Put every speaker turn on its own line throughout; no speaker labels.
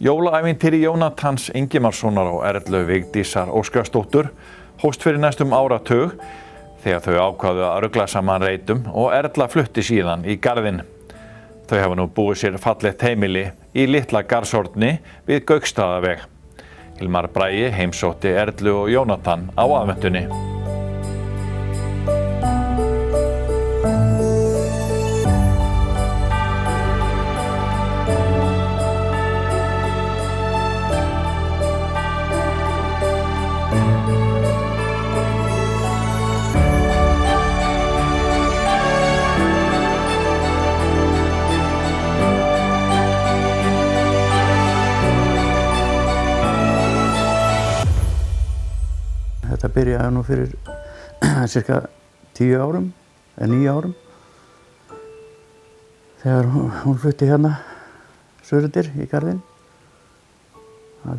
Jólaævintýri Jónatans Ingimarssonar og Erlu Vigdísar Óskarsdóttur hófst fyrir næstum áratug þegar þau ákváðu að rugla saman reitum og Erla flutti síðan í garðinn. Þau hafa nú búið sér fallegt heimili í litla garðshorni við Gauksstaðaveg. Hilmar Bragi heimsótti Erlu og Jónatan á aðventunni.
Þetta byrjaði nú fyrir cirka 10 árum, eða 9 árum. Þegar hún flutti hérna suðurundir í garðinn.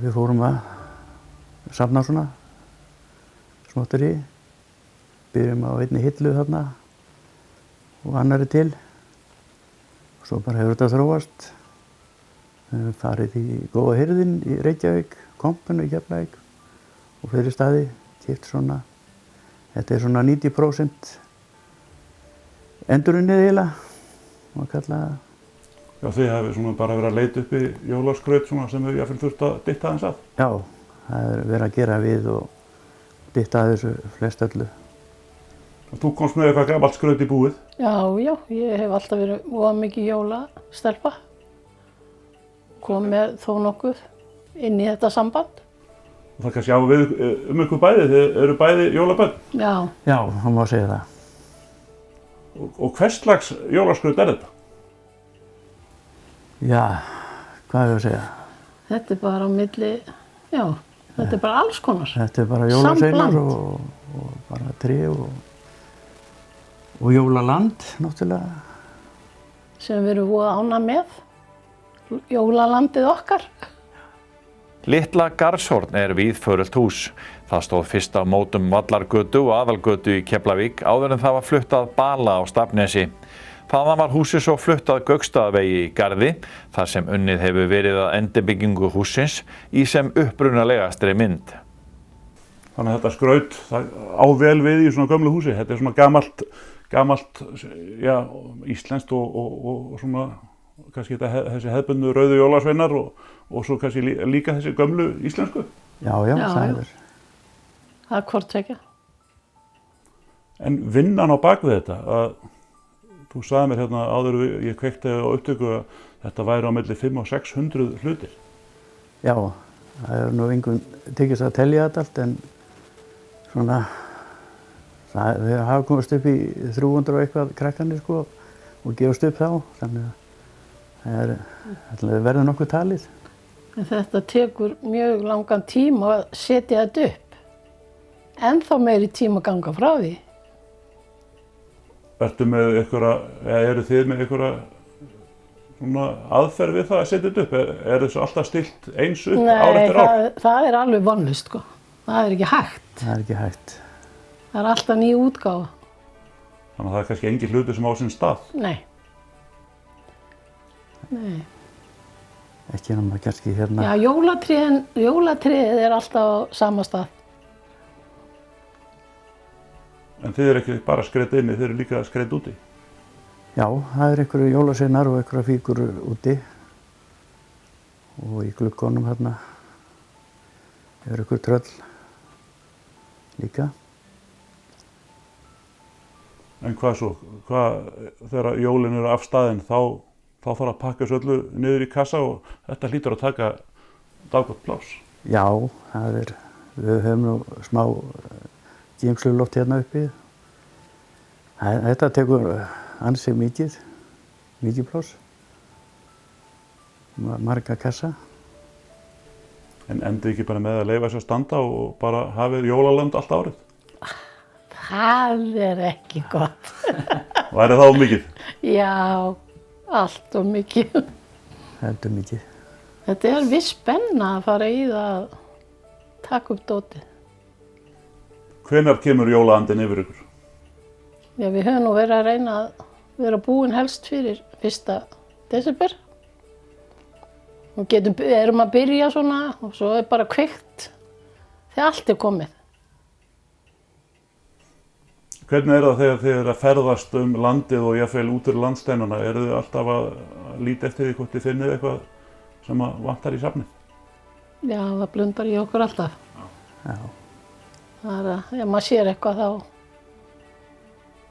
Við fórum að safna svona smotterí. Byrjum á einni hillu þarna og annarri til. Og svo bara hefur þetta þróast. Við höfum farið í Góða hirðinn í Reykjavík, Kompuna í Keflavík og fleiri staði. Keypt svona, þetta svona 90% endurunnið eiginlega, má kalla það.
Já, þið hafið svona bara verið að leita upp í jólaskraut svona sem þau jafnvel þurft að dytta aðeins að?
Já, það verið að gera við og dytta að þessu flest öllu.
Og þú komst með eitthvað gamalt skraut í búið?
Já, ég hef alltaf verið voða mikið jólastelpa. Kom með þó nokkuð inn í þetta samband.
Og það kannski á við ykkur bæði, þið eru bæði jólabörn?
Já.
Já, það má segja það.
Og hvers slags jólaskraut þetta?
Já, hvað hefur að segja?
Þetta bara á milli, já, þetta bara alls konar.
Þetta bara jólasveinar og bara tré og jólaland, náttúrulega.
Sem við erum voða ánægð með, jólalandið okkar.
Litla garðshorn víðförult hús. Það stóð fyrst á mótum Vallargötu og Aðalgötu í Keflavík áður en það var flutt að Bala á Stafnesi. Þaðan var húsið svo flutt að Gauksstaðavegi í Garði, þar sem unnið hefur verið að endurbyggingu hússins í sem upprunalegastri mynd.
Þannig að þetta skraut á vel við í svona gömlu húsi. Þetta svona gamalt, já, íslenskt og svona kannski þessi hefðbundnu rauðu jólasveinar og svo kannski líka þessi gömlu íslensku.
Já, það er.
Það er hvort tveggja.
En vinnan á bakvið þetta, þú sagði mér hérna áður ég kveikti á upptöku að þetta væri á milli 500 og 600 hlutir.
Já, það nú engum tekist að telja þetta allt en svona, við hafa komist upp í 300 og eitthvað krakkanir sko og gefast upp þá, þannig að það verður nokkuð talið.
En þetta tekur mjög langan tíma að setja þetta upp. Ennþá meiri tíma að ganga frá því.
Eru þið með einhverja svona aðferð við það að setja þetta upp? Er þessu alltaf stillt eins upp ár eftir ár?
Nei, það er alveg vonlaust sko. Það er ekki hægt.
Það er ekki hægt.
Það er alltaf ný útgáfa.
Þannig að það er kannski engin hlutur sem á sinn stað?
Nei. Nei.
Ekki nema kannski hérna.
Já, jólatréð er alltaf á sama stað.
En þið eru ekki bara skreytt inni, þið eru líka skreytt úti?
Já, það einhverju jólasveinar og einhverja fígúrur úti. Og í gluggunum hérna einhver tröll líka.
En hvað svo? Þegar jólin eru af staðinn, þá þarf að pakka þessu öllu niður í kassa og þetta hlýtur að taka daggott pláss.
Já, við höfum nú smá geymsluloft hérna uppi. Þetta tekur ansi mikið pláss. Marga kassa.
En endið ekki bara með að leyfa þessu að standa og bara hafið jólalönd allt árið?
Það er ekki gott.
Væri það of mikið?
Já. Allt og mikið.
Heldur mikið.
Þetta er viss spenna að fara í það að taka upp dótið.
Hvenær kemur jólaandinn yfir ykkur?
Já, við höfum nú verið að reyna að vera búin helst fyrir 1. desember. Og erum að byrja svona og svo bara kveikt þegar allt komið.
Hvernig það þegar þið að ferðast landið og jafnvel út úr landsteinana? Eru þið alltaf að líta eftir því hvort þið finnið eitthvað sem vantar í safnið?
Já, það blundar í okkur alltaf.
Já.
Það ef maður sér eitthvað þá,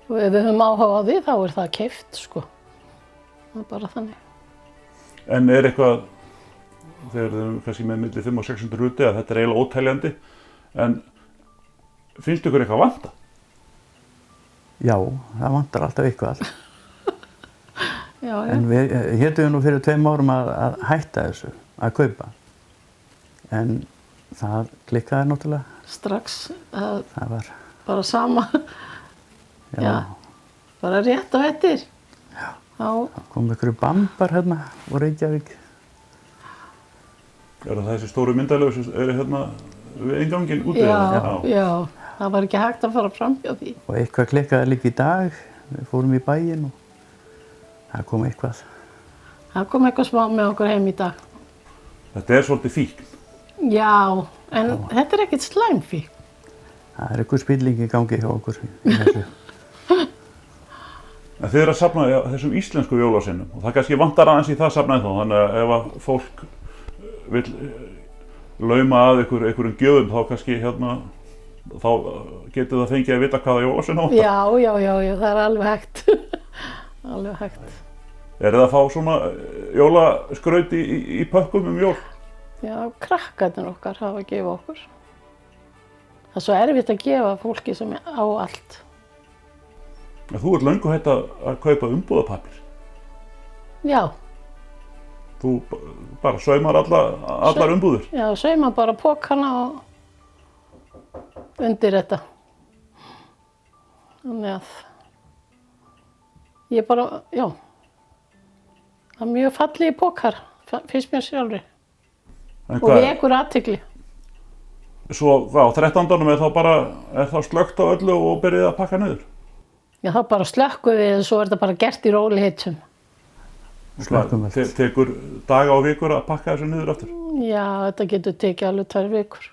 og ef við höfum áhuga á því þá það keypt, sko. Það bara þannig.
En eitthvað, þegar þið kannski með milli 500 og 600 hluti, að þetta eiginlega óteljandi, en finnst ykkur eitthvað vanta?
Já, það vantar alltaf eitthvað.
Já.
En við hétum nú fyrir 2 árum að hætta þessu, að kaupa. En það klikkaði náttúrulega.
Strax,
Það var,
bara sama.
já,
Bara rétt á eftir.
Já.
Já.
kom ykkur bambar hérna úr Reykjavík.
Er það þessi stóru myndalög sem eru hérna við inganginn úti?
Já. Það var ekki hægt að fara fram hjá því.
Og eitthvað klikkaði líka í dag. Við fórum í bæinn og það kom eitthvað.
Það kom eitthvað smá með okkur heim í dag.
Þetta svolítið fíkn.
Já, en þetta ekkert slæmfíkn.
Það eitthvað spilling í gangi hjá okkur í þessu.
En þið að safna þessum íslensku jólasveinum og það kannski vantar aðeins í það safnaði þá, þannig að ef að fólk vil lauma að einhverjum gjöfum þá kannski þá getur það fengið að vita hvaða jólasvein á þetta.
Já, það alveg hægt. Alveg hægt.
Er það að fá svona jólaskraut í pökkum jól?
Já, krakkarnir okkar hafa að gefa okkur. Það er svo erfitt að gefa fólki sem á allt.
Þú ert löngu hætt að kaupa umbúðapappír.
Já.
Þú bara saumar allar umbúðir.
Já, sauma bara pókana og undir þetta. Þannig að ég bara, já. Það er mjög fallegi pókar, finnst mér sjálfri. Og vekur athygli.
Svo á 13. er þá slökkt á öllu og byrjið að pakka niður?
Já, þá bara slökkum við og svo er þetta bara gert í rólegheitum.
Slökkum allt.
Tekur daga og vikur að pakka þessu niður aftur?
Já, þetta getur tekið alveg 2 vikur.